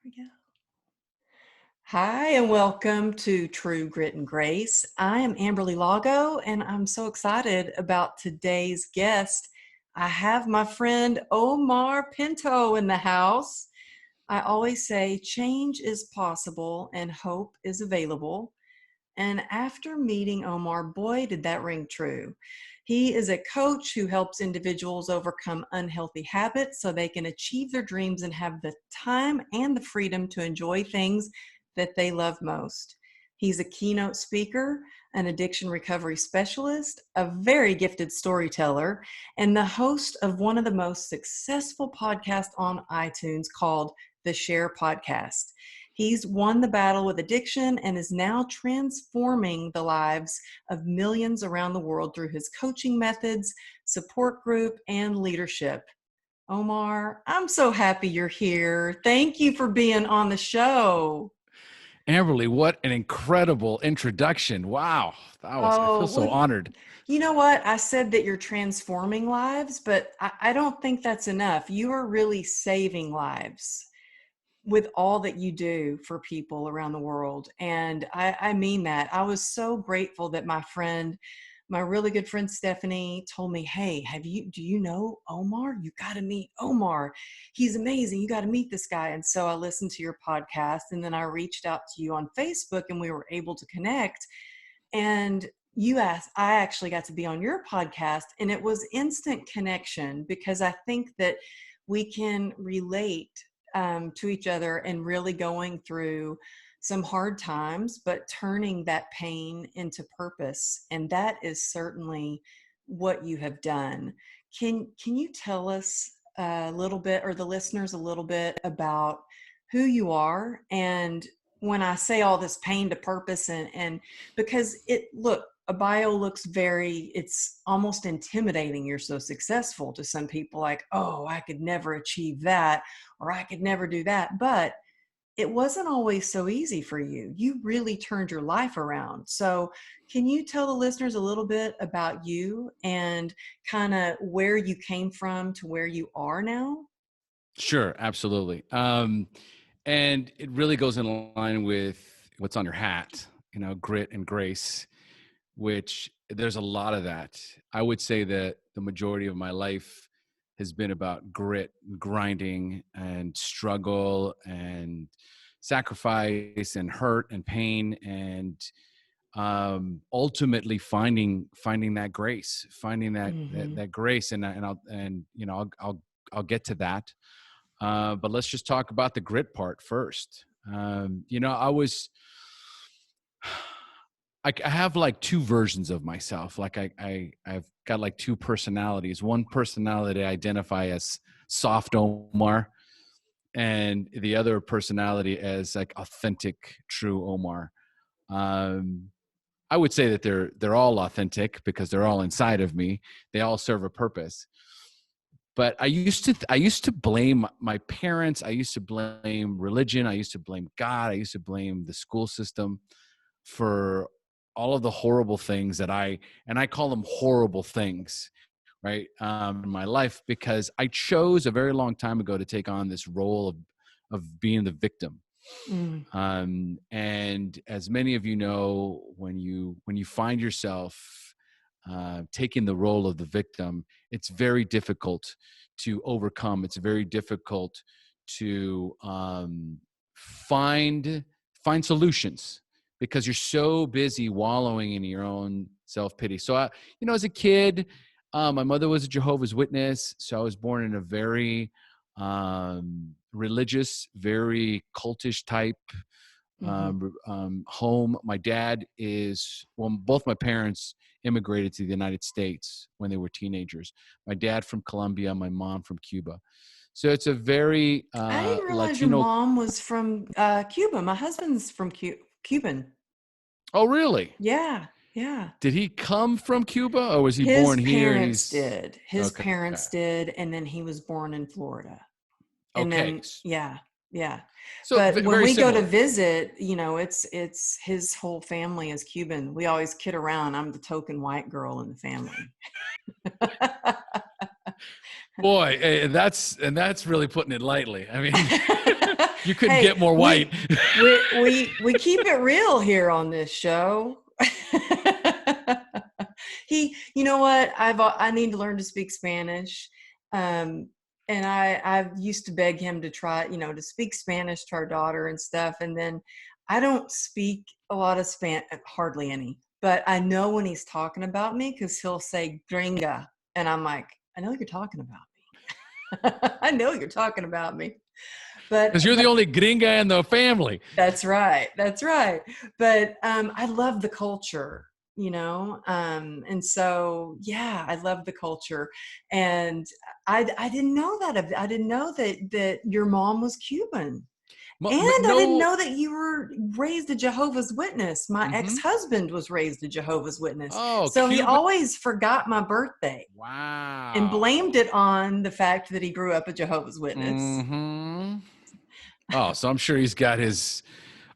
We go. Hi, and welcome to True Grit and Grace. I am Amberly Lago, and I'm so excited about today's guest. I have my friend Omar Pinto in the house. I always say change is possible and hope is available. And after meeting Omar, boy, did that ring true. He is a coach who helps individuals overcome unhealthy habits so they can achieve their dreams and have the time and the freedom to enjoy things that they love most. He's a keynote speaker, an addiction recovery specialist, a very gifted storyteller, and the host of one of the most successful podcasts on iTunes called the Share Podcast. He's won the battle with addiction and is now transforming the lives of millions around the world through his coaching methods, support group, and leadership. Omar, I'm so happy you're here. Thank you for being on the show. Amberly, what an incredible introduction. Wow. I feel Oh, so well, honored. you know what? I said that you're transforming lives, but I don't think that's enough. You are really saving lives with all that you do for people around the world. And I mean that. I was so grateful that my really good friend Stephanie told me, hey, do you know Omar? You got to meet Omar. He's amazing. You got to meet this guy. And so I listened to your podcast, and then I reached out to you on Facebook, and we were able to connect. And I actually got to be on your podcast, and it was instant connection because I think that we can relate to each other and really going through some hard times, but turning that pain into purpose. And that is certainly what you have done. Can you tell us a little bit, or the listeners a little bit, about who you are? And when I say all this pain to purpose, and because a bio looks it's almost intimidating. You're so successful to some people, like, oh, I could never achieve that, or I could never do that. But it wasn't always so easy for you. You really turned your life around. So can you tell the listeners a little bit about you and kind of where you came from to where you are now? Sure, absolutely. And it really goes in line with what's on your hat, grit and grace, which there's a lot of that. I would say that the majority of my life has been about grit, grinding, and struggle, and sacrifice, and hurt, and pain, and ultimately finding that grace, finding Mm-hmm. that grace. I'll get to that. But let's just talk about the grit part first. I have like two versions of myself. Like I've got like two personalities. One personality I identify as soft Omar, and the other personality as like authentic, true Omar. Um, I would say that they're all authentic because they're all inside of me. They all serve a purpose. But I used to blame my parents. I used to blame religion. I used to blame God. I used to blame the school system for all of the horrible things and I call them horrible things, right? In my life, because I chose a very long time ago to take on this role of being the victim. Mm. And as many of you know, when you find yourself taking the role of the victim, it's very difficult to overcome. It's very difficult to find solutions because you're so busy wallowing in your own self-pity. So, as a kid, my mother was a Jehovah's Witness, so I was born in a very religious, very cultish type Mm-hmm. home. My dad both my parents immigrated to the United States when they were teenagers. My dad from Colombia, my mom from Cuba. So it's a very I didn't realize your Latino. mom was from Cuba. My husband's from Cuban. Oh, really? Yeah, yeah. Did he come from Cuba, or was he His born here and parents he's did. His okay? parents did, and then he was born in Florida. And Okay. then, yeah, yeah. So But when very we go to similar. visit, it's his whole family is Cuban. We always kid around. I'm the token white girl in the family. Boy, that's really putting it lightly. I mean, you couldn't Hey, get more white. we keep it real here on this show. You know what? I need to learn to speak Spanish. Um, and I've used to beg him to try, to speak Spanish to our daughter and stuff. And then I don't speak a lot of hardly any, but I know when he's talking about me because he'll say gringa. And I'm like, I know you're talking about me. I know you're talking about me. Because But you're the only gringa in the family. that's right. That's right. But I love the culture, and so yeah, I love the culture, and I didn't know that. I didn't know that your mom was Cuban, and I didn't No. know that you were raised a Jehovah's Witness. My Mm-hmm. ex-husband was raised a Jehovah's Witness, Oh, so he Cuban. always forgot my birthday and blamed Wow. it on the fact that he grew up a Jehovah's Witness. Mm-hmm. Oh, so I'm sure he's got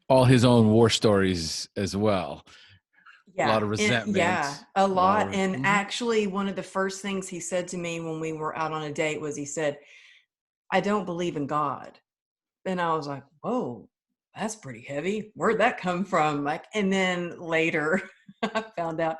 all his own war stories as well. A lot Yeah, of yeah, resentment. a A lot lot. of. And Mhm. actually, one of the first things he said to me when we were out on a date was he said, "I don't believe in God." And I was like, "Whoa, that's pretty heavy. Where'd that come from?" Like, and then later I found out,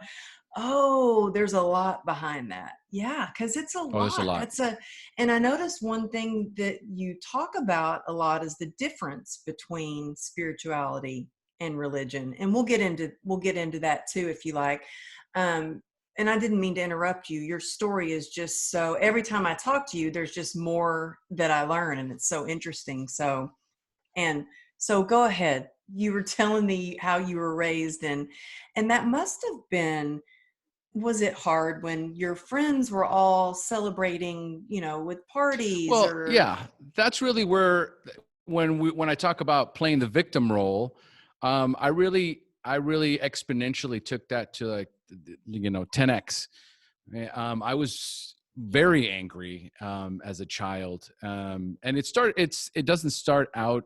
oh, there's a lot behind that. Yeah, because it's a Oh, there's a lot. lot. And I noticed one thing that you talk about a lot is the difference between spirituality and religion. And we'll get into that too if you like. Um, and I didn't mean to interrupt you. Your story is just so, every time I talk to you, there's just more that I learn, and it's so interesting. And so go ahead. You were telling me how you were raised, and that must have been, was it hard when your friends were all celebrating, with parties Well, or yeah, that's really where when I talk about playing the victim role, I really exponentially took that to like 10x. I was very angry as a child, and it doesn't start out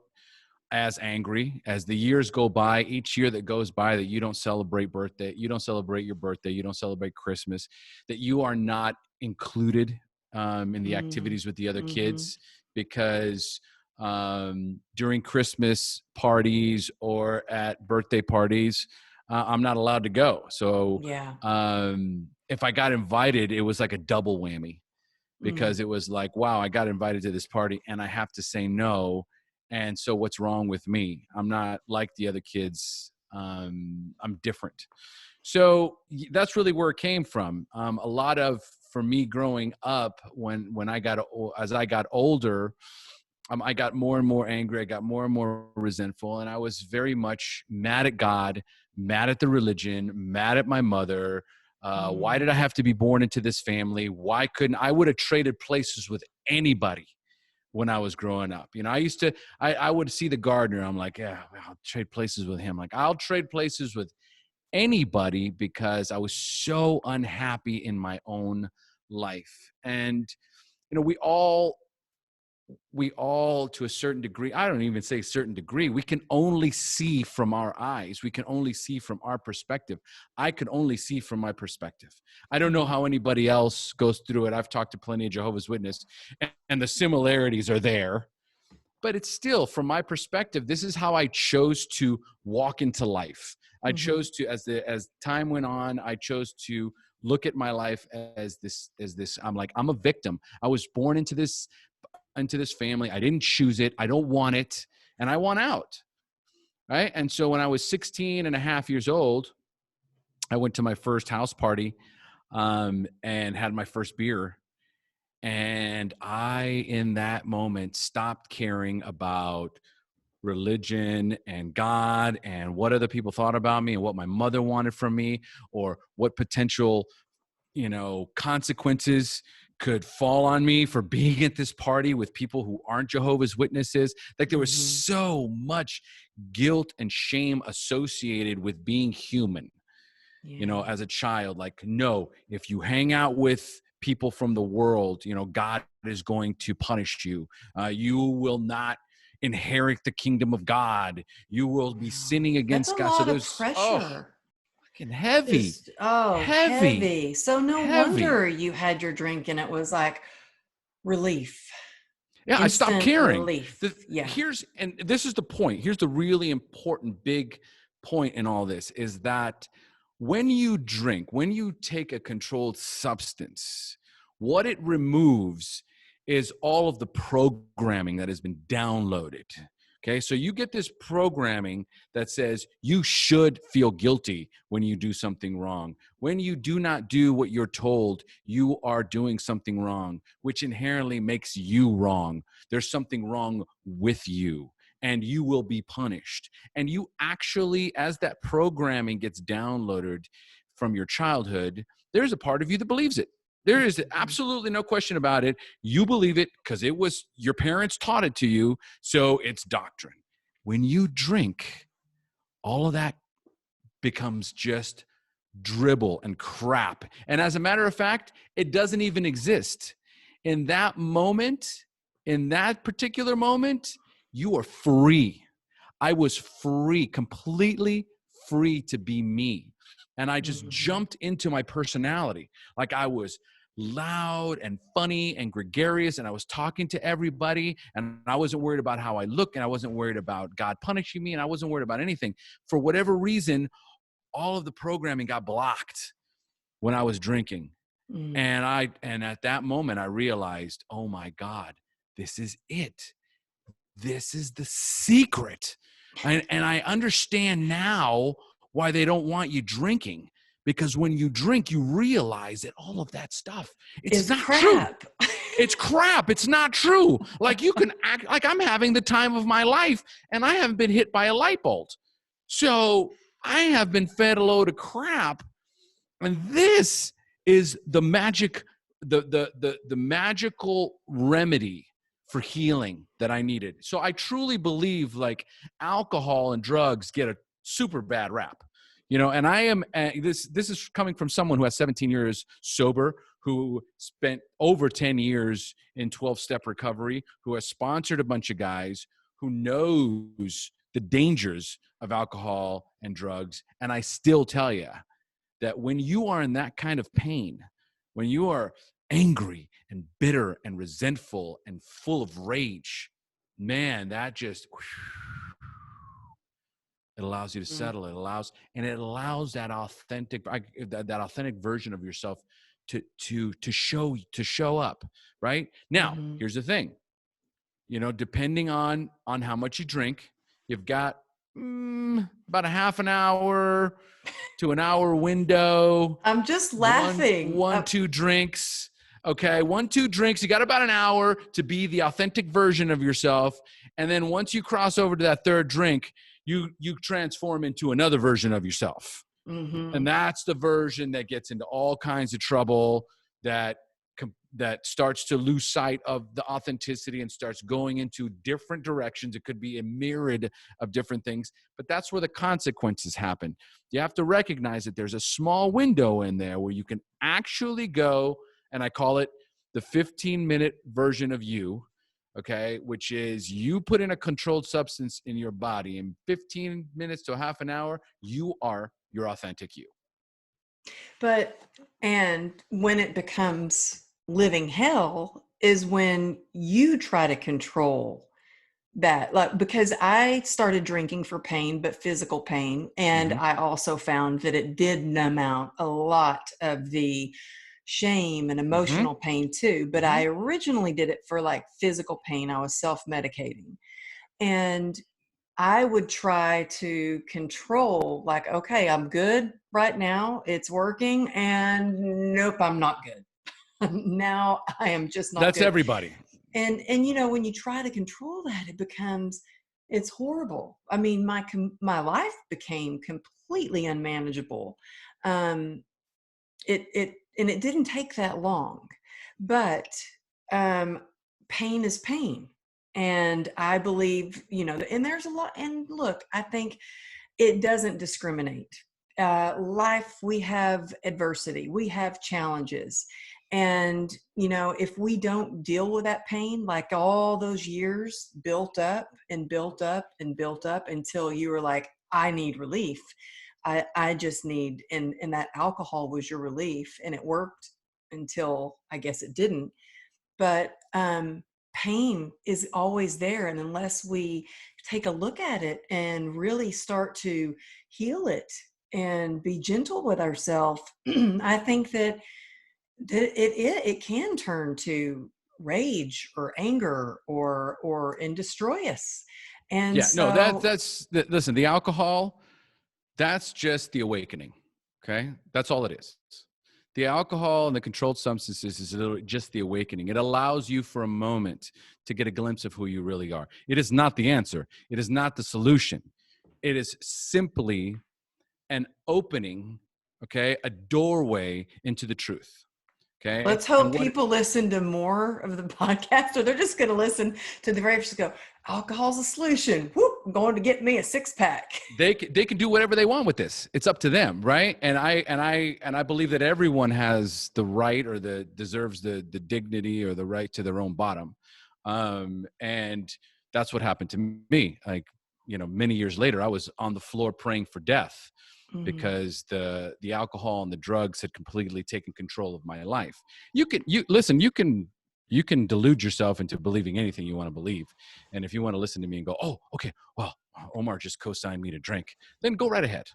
as angry as the years go by. Each year that goes by that you don't celebrate your birthday, you don't celebrate Christmas, that you are not included in the mm, activities with the other mm-hmm. kids because during Christmas parties or at birthday parties, I'm not allowed to go. So Yeah. if I got invited, it was like a double whammy Mm, because it was like, wow, I got invited to this party and I have to say no. And so what's wrong with me? I'm not like the other kids. I'm different. So that's really where it came from. A lot of, for me growing up, as I got older, I got more and more angry. I got more and more resentful, and I was very much mad at God, mad at the religion, mad at my mother. Why mm, did I have to be born into this family? Why couldn't I would have traded places with anybody when I was growing up? I would see the gardener. I'm like, yeah, I'll trade places with him. Like, I'll trade places with anybody because I was so unhappy in my own life. And, we all to a certain degree, I don't even say certain degree, we can only see from our eyes, we can only see from our perspective. I could only see from my perspective. I don't know mm, how anybody else goes through it. I've talked to plenty of Jehovah's Witnesses, and the similarities are there, but it's still, from my perspective, this is how I chose to walk into life. I mm-hmm. chose to, as time went on, I chose to look at my life as this. I'm like, I'm a victim. I was born into this family. I didn't choose it. I don't want it. And I want out. Right. And so when I was 16 and a half years old, I went to my first house party and had my first beer. And I, in that moment, stopped caring about religion and God and what other people thought about me and what my mother wanted from me or what potential consequences could fall on me for being at this party with people who aren't Jehovah's Witnesses. Like, there was Mm-hmm. so much guilt and shame associated with being human, Yeah. as a child. Like, no, if you hang out with people from the world, God is going to punish you. You will not inherit the kingdom of God. You will be Wow. sinning That's a against God. So lot of there's, oh, pressure. fucking heavy, Just, oh, heavy, heavy. So no heavy. wonder you had your drink and it was like, Relief. Yeah, I stopped Instant caring. relief. Yeah. And this is the point. Here's the really important big point in all this is that when you drink, when you take a controlled substance, what it removes is all of the programming that has been downloaded. Okay, so you get this programming that says you should feel guilty when you do something wrong. When you do not do what you're told, you are doing something wrong, which inherently makes you wrong. There's something wrong with you, and you will be punished. And you actually, as that programming gets downloaded from your childhood, there's a part of you that believes it. There is absolutely no question about it. You believe it because it was your parents taught it to you, so it's doctrine. When you drink, all of that becomes just dribble and crap. And as a matter of fact, it doesn't even exist. In that moment, in that particular moment, you are free. I was free, completely free to be me. And I just Mhm. jumped into my personality. Like I was loud and funny and gregarious, and I was talking to everybody, and I wasn't worried about how I look, and I wasn't worried about God punishing me, and I wasn't worried about anything. For whatever reason, all of the programming got blocked when I was drinking. Mm. And at that moment I realized, oh my God, this is it. This is the secret. And I understand now why they don't want you drinking. Because when you drink, you realize that all of that stuff, it's Is not true. crap. It's crap. It's not true. Like you can act like I'm having the time of my life and I haven't been hit by a light bolt. So I have been fed a load of crap. And this is the magic, the magical remedy for healing that I needed. So I truly believe like alcohol and drugs get a super bad rap. You know, and I am this is coming from someone who has 17 years sober, who spent over 10 years in 12-step recovery, who has sponsored a bunch of guys, who knows the dangers of alcohol and drugs. And I still tell you that when you are in that kind of pain, when you are angry and bitter and resentful and full of rage, man, that just it allows you to Mm. settle. It allows that authentic version of yourself to show up. Right now, Mhm. here's the thing. You know, depending on how much you drink, you've got about a half an hour to an hour window. I'm just laughing. Two drinks. Okay, 2 drinks. You got about an hour to be the authentic version of yourself, and then once you cross over to that third drink, you transform into another version of yourself. And Mhm. that's the version that gets into all kinds of trouble, that starts to lose sight of the authenticity and starts going into different directions. It could be a myriad of different things, but that's where the consequences happen. You have to recognize that there's a small window in there where you can actually go, and I call it the 15-minute version of you, okay, which is you put in a controlled substance in your body in 15 minutes to half an hour, you are your authentic you. But and when it becomes living hell is when you try to control that. Like, because I started drinking for pain, but physical pain, and Mm-hmm. I also found that it did numb out a lot of the shame and Mm-hmm. emotional pain too. But Mm-hmm. I originally did it for like physical pain. I was self-medicating. And I would try to control, like, okay, I'm good right now. It's working. And nope, I'm not good. Now I am just not That's good. everybody. And you know, when you try to control that, it becomes it's horrible. I mean, my life became completely unmanageable. Um, it and it didn't take that long, but um, pain is pain, and I believe, you know, and there's a lot. And look, I think it doesn't discriminate. Life, we have adversity, we have challenges. And, you know, if we don't deal with that pain, like all those years built up and built up and built up until you were like, I need relief. I just need, and that alcohol was your relief, and it worked until I guess it didn't. but pain is always there. And unless we take a look at it and really start to heal it and be gentle with ourselves, I think that it can turn to rage or anger or and destroy us. And Yeah, no, so listen, the alcohol, that's just the awakening. Okay. That's all it is. The alcohol and the controlled substances is literally just the awakening. It allows you for a moment to get a glimpse of who you really are. It is not the answer. It is not the solution. It is simply an opening, okay, a doorway into the truth. Okay. let's And hope what people listen to more of the podcast, or they're just going to listen to the very first, go, alcohol's a solution. Whoop, I'm going to get me a 6-pack. they can do whatever they want with this. It's up to them, right? And I believe that everyone has the right, or deserves the dignity or the right to their own bottom. And that's what happened to me. Like, many years later, I was on the floor praying for death, Mhm. because the alcohol and the drugs had completely taken control of my life. You can delude yourself into believing anything you want to believe. And if you want to listen to me and go, oh, okay, well, Omar just co-signed me to drink, then go right ahead.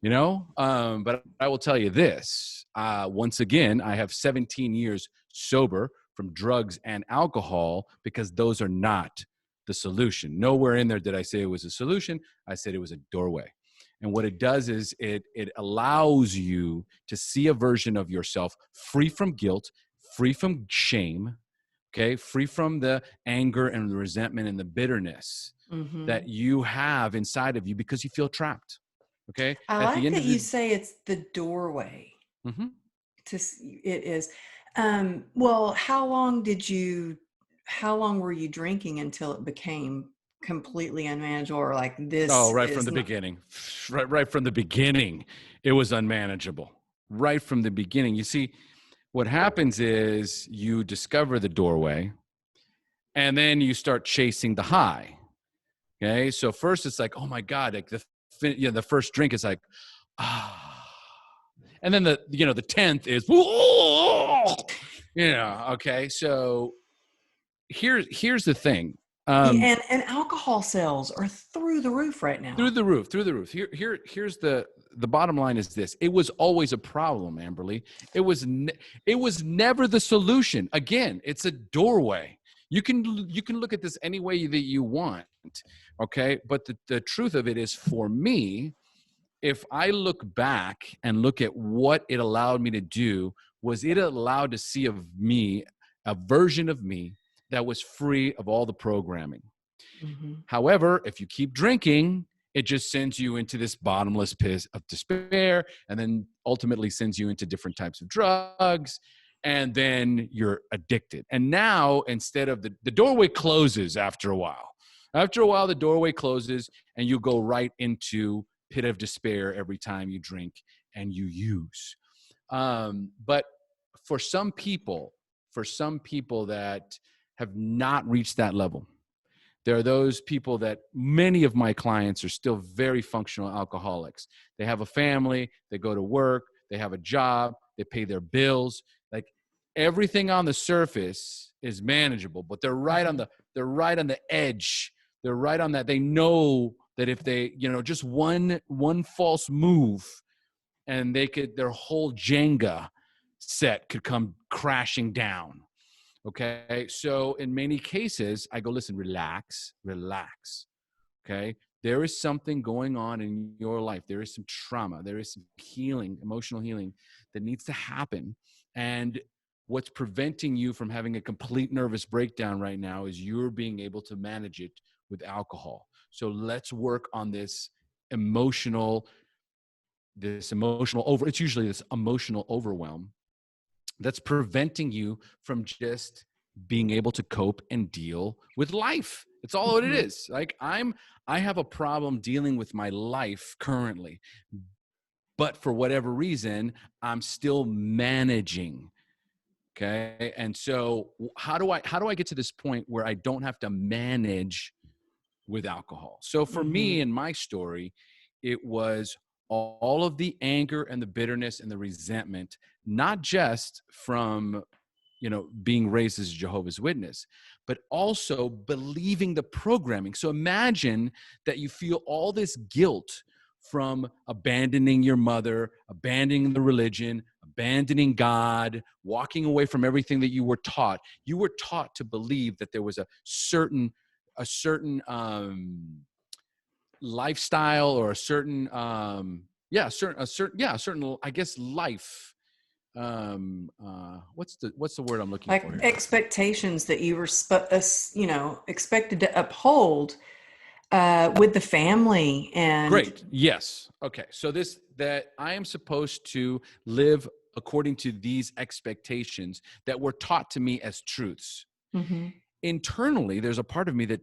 But I will tell you this, once again, I have 17 years sober from drugs and alcohol, because those are not the solution. Nowhere in there did I say it was a solution. I said it was a doorway. And what it does is it allows you to see a version of yourself free from guilt, free from shame, okay, free from the anger and the resentment and the bitterness that Mhm. you have inside of you because you feel trapped. Okay, I at the like end that of you the say it's the doorway Mhm. it is. Well, how long were you drinking until it became completely unmanageable, or like Oh, this right from is the not? beginning. Right from the beginning, it was unmanageable. Right from the beginning. You see, what happens is you discover the doorway, and then you start chasing the high. Okay, so first it's like, oh my god, like the first drink is like, ah, and then the 10th is, okay. So here's the thing. Yeah, Um, and alcohol sales are through the roof right through now. the roof, through the roof. Here's the bottom line is this: it was always a problem, Amberly. It was never the solution. Again, it's a doorway. You can look at this any way that you want, okay? But the truth of it is, for me, if I look back and look at what it allowed me to do, was it allowed to see of me a version of me that was free of all the programming. Mhm. However, if you keep drinking, it just sends you into this bottomless pit of despair, and then ultimately sends you into different types of drugs, and then you're addicted. And now, instead of the doorway closes after a while. After a while, the doorway closes, and you go right into pit of despair every time you drink and you use. But for some people, that have not reached that level, there are those people that many of my clients are still very functional alcoholics. They have a family, they go to work, they have a job, they pay their bills. Like, everything on the surface is manageable, but Mhm. they're right on the edge. They're right on that. They know that if they, just one false move, and their whole Jenga set could come crashing down. Okay. So in many cases, I go, listen, relax, relax. Okay. There is something going on in your life. There is some trauma. There is some healing, emotional healing that needs to happen. And what's preventing you from having a complete nervous breakdown right now is you're being able to manage it with alcohol. So let's work on emotional, it's usually this emotional overwhelm that's preventing you from just being able to cope and deal with life. It's all what it Mhm. is. Like, I have a problem dealing with my life currently, but for whatever reason, I'm still managing. Okay. And so how do I get to this point where I don't have to manage with alcohol? So for me, Mhm. in my story, it was all of the anger and the bitterness and the resentment, not just from being raised as a Jehovah's Witness, but also believing the programming. So imagine that you feel all this guilt from abandoning your mother, abandoning the religion, abandoning God, walking away from everything that you were taught. You were taught to believe that there was a certain lifestyle, or a certain I guess life. What's the word I'm looking Like for here? expectations that you were expected to uphold with the family. And Great. Yes. Okay. So that I am supposed to live according to these expectations that were taught to me as truths. Mhm. Internally, there's a part of me that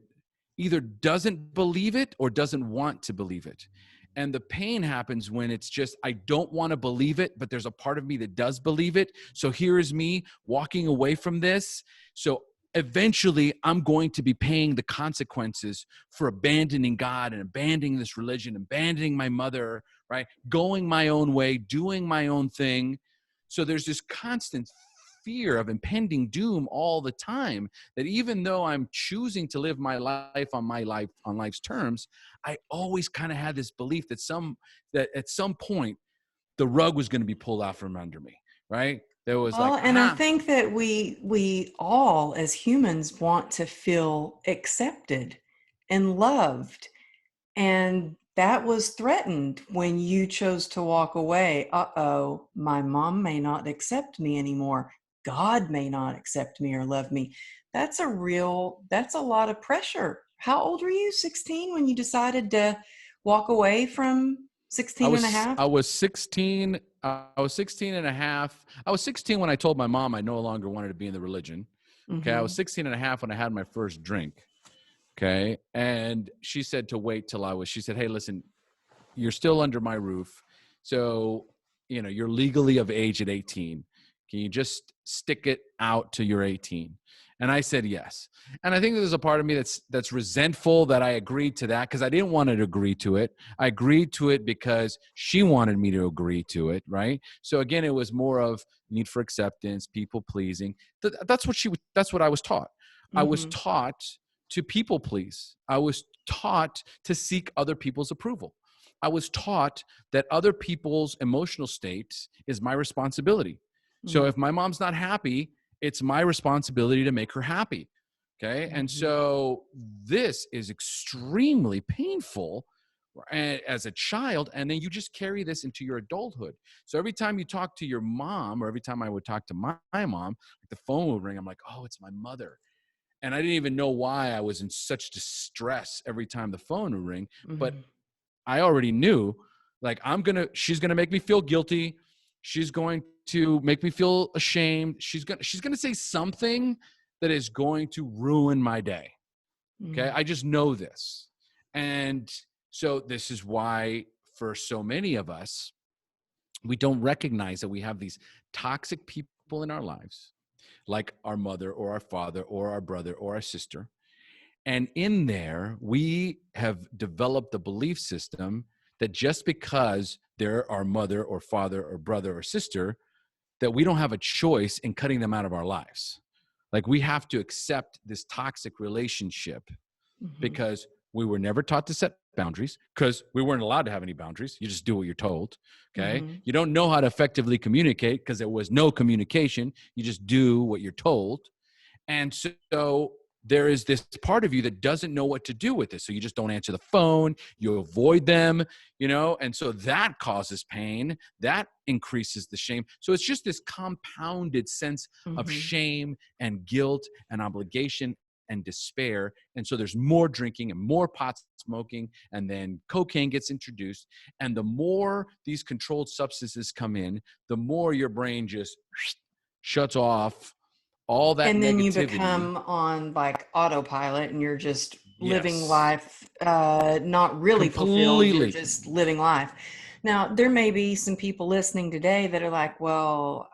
either doesn't believe it or doesn't want to believe it. And the pain happens when it's just, I don't want to believe it, but there's a part of me that does believe it. So here is me walking away from this. So eventually I'm going to be paying the consequences for abandoning God and abandoning this religion, abandoning my mother, right? Going my own way, doing my own thing. So there's this constant fear of impending doom all the time, that even though I'm choosing to live my life on life's terms, I always kind of had this belief that at some point the rug was going to be pulled out from under me, right? There was Well, like, and I think that we all as humans want to feel accepted and loved. And that was threatened when you chose to walk away. Uh-oh, my mom may not accept me anymore. God may not accept me or love me. That's a lot of pressure. How old were you? 16 when you decided to walk away from I 16 and a was half? I was 16. I was 16 and a half. I was 16 when I told my mom I no longer wanted to be in the religion. Okay. I was Mm-hmm. 16 and a half when I had my first drink. Okay. And she said to wait till she said, hey, listen, you're still under my roof. So, you're legally of age at 18. Can you just stick it out till you're 18? And I said yes. And I think there's a part of me that's resentful that I agreed to that, because I didn't want to agree to it. I agreed to it because she wanted me to agree to it, right? So again, it was more of need for acceptance, people pleasing. That's what I was taught. I was Mm-hmm. taught to people please. I was taught to seek other people's approval. I was taught that other people's emotional state is my responsibility. So if my mom's not happy, it's my responsibility to make her happy. Okay. And Mm-hmm. so this is extremely painful as a child. And then you just carry this into your adulthood. So every time you talk to your mom, or every time I would talk to my mom, the phone would ring. I'm like, oh, it's my mother. And I didn't even know why I was in such distress every time the phone would ring. But Mm-hmm. I already knew, like, she's gonna make me feel guilty. She's going to make me feel ashamed. She's gonna say something that is going to ruin my day. Okay. Mm-hmm. I just know this. And so this is why for so many of us, we don't recognize that we have these toxic people in our lives, like our mother or our father or our brother or our sister. And in there, we have developed a belief system that just because they're our mother or father or brother or sister, that we don't have a choice in cutting them out of our lives. Like, we have to accept this toxic relationship Mm-hmm. because we were never taught to set boundaries, because we weren't allowed to have any boundaries. You just do what you're told. Okay. Mm-hmm. You don't know how to effectively communicate because there was no communication. You just do what you're told. And so there is this part of you that doesn't know what to do with this. So you just don't answer the phone, you avoid them, and so that causes pain, that increases the shame. So it's just this compounded sense of Mm-hmm. shame and guilt and obligation and despair. And so there's more drinking and more pot smoking, and then cocaine gets introduced. And the more these controlled substances come in, the more your brain just shuts off all that And then you negativity. become on like autopilot and you're just living Yes, life, not really fulfilled. You're completely. just living life. Now, there may be some people listening today that are like, well,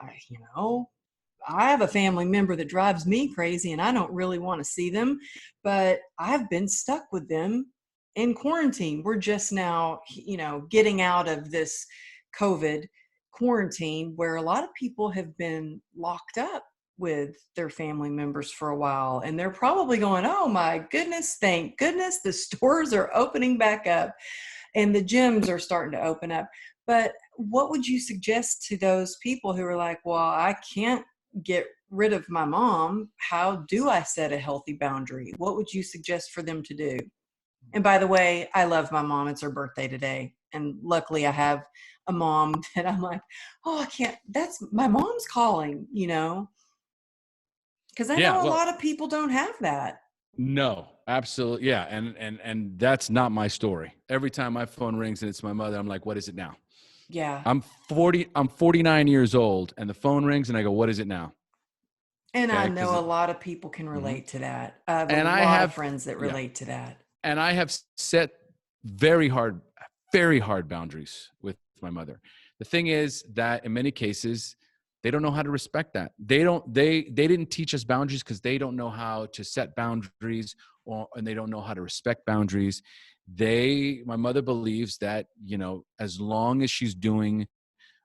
I have a family member that drives me crazy and I don't really want to see them, but I've been stuck with them in quarantine. We're just now, getting out of this COVID quarantine where a lot of people have been locked up with their family members for a while, and they're probably going, oh my goodness, thank goodness the stores are opening back up and the gyms are starting to open up. But what would you suggest to those people who are like, well, I can't get rid of my mom? How do I set a healthy boundary? What would you suggest for them to do? And by the way, I love my mom. It's her birthday today. And luckily I have a mom that I'm like, oh, I can't, that's my mom's calling, because I Yeah. know a Well, lot of people don't have that. no, absolutely. Yeah. And that's not my story. Every time my phone rings and it's my mother, I'm like, what is it now? Yeah. I'm 49 years old and the phone rings and I go, what is it now? And I Okay. know a lot of people can Mhm. relate to that. I have a And I lot of have, friends that yeah. relate to that. And I have set very hard, very hard boundaries with my mother. The thing is that in many cases, they don't know how to respect that. They didn't teach us boundaries because they don't know how to set boundaries and they don't know how to respect boundaries. My mother believes that, as long as she's doing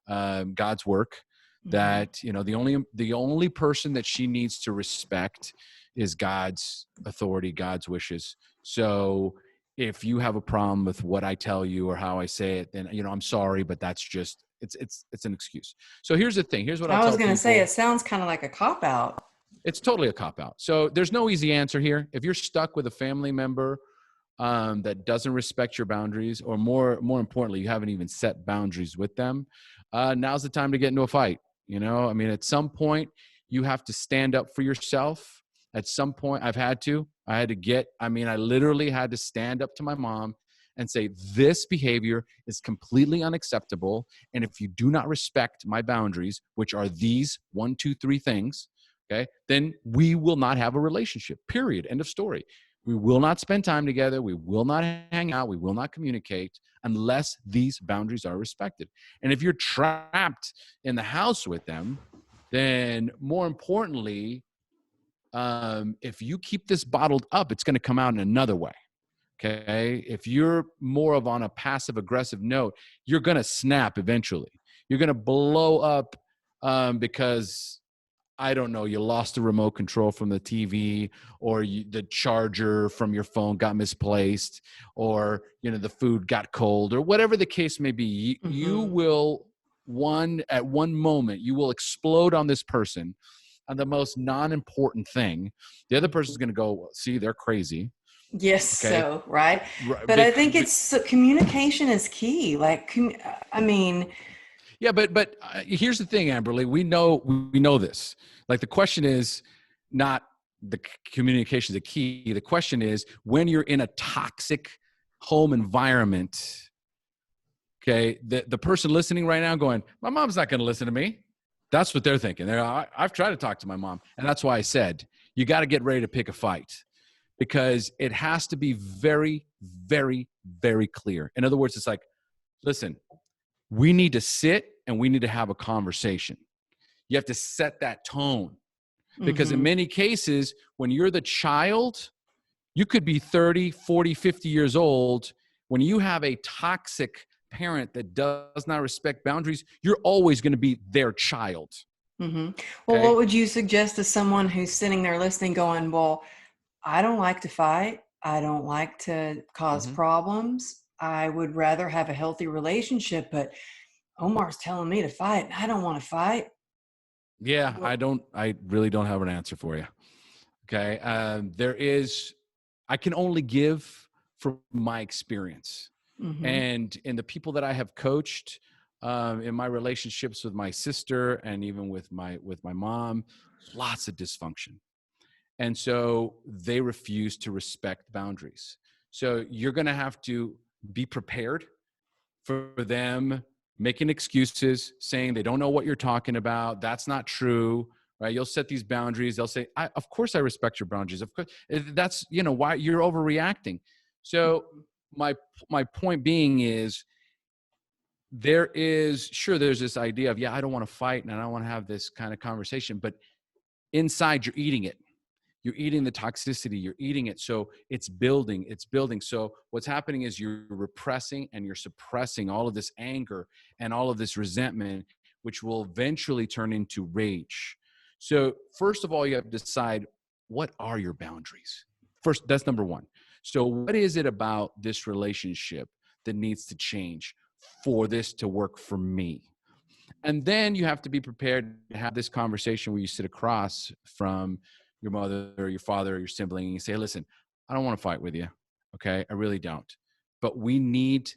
God's work, Hmm. that the only person that she needs to respect is God's authority, God's wishes. So if you have a problem with what I tell you or how I say it, then I'm sorry, but that's just it's an excuse. So here's the thing. Here's what I'll I was tell going to say, it people. sounds kind of like a cop out. It's totally a cop out. So there's no easy answer here. If you're stuck with a family member that doesn't respect your boundaries, or more importantly, you haven't even set boundaries with them, now's the time to get into a fight. I mean, at some point, you have to stand up for yourself. At some point, I literally had to stand up to my mom and say, this behavior is completely unacceptable. And if you do not respect my boundaries, which are these 1, 2, 3 things, okay, then we will not have a relationship, period. End of story. We will not spend time together. We will not hang out. We will not communicate unless these boundaries are respected. And if you're trapped in the house with them, then more importantly, if you keep this bottled up, it's going to come out in another way. Okay. If you're more of on a passive aggressive note, you're going to snap eventually. You're going to blow up because I don't know, you lost the remote control from the TV, or the charger from your phone got misplaced, or, the food got cold, or whatever the case may be. You Hmm. will, at one moment, you will explode on this person on the most non-important thing. The other person's going to go, well, see, they're crazy. Yes, Okay. so, right. Right. But I think communication is key. I mean, Yeah, but here's the thing, Amberly. We know this. Like, the question is not the communication is the key. The question is, when you're in a toxic home environment. Okay, the person listening right now going, my mom's not going to listen to me. That's what they're thinking. I've tried to talk to my mom, and that's why I said you got to get ready to pick a fight, because it has to be very, very, very clear. In other words, it's like, listen, we need to sit and we need to have a conversation. You have to set that tone, because in hmm. many cases, when you're the child, you could be 30, 40, 50 years old. When you have a toxic parent that does not respect boundaries, you're always going to be their child. Hmm. Well, what Okay. would you suggest to someone who's sitting there listening, going, well, I don't like to fight. I don't like to cause Mm-hmm. problems. I would rather have a healthy relationship, but Omar's telling me to fight, and I don't want to fight. Yeah, What? I really don't have an answer for you. Okay. I can only give from my experience. Hmm. And in the people that I have coached, in my relationships with my sister and even with my mom, lots of dysfunction. And so they refuse to respect boundaries. So you're going to have to be prepared for them making excuses, saying they don't know what you're talking about. That's not true. Right? You'll set these boundaries. They'll say, of course I respect your boundaries. Of course. That's, why you're overreacting. So my my point being is, there's this idea of, yeah, I don't want to fight and I don't want to have this kind of conversation, but inside you're eating it. You're eating the toxicity, you're eating it. So it's building. So what's happening is you're repressing and you're suppressing all of this anger and all of this resentment, which will eventually turn into rage. So first of all, you have to decide, what are your boundaries? First, that's number one. So what is it about this relationship that needs to change for this to work for me? And then you have to be prepared to have this conversation where you sit across from your mother or your father or your sibling and you say, listen, I don't want to fight with you. Okay. I really don't. But we need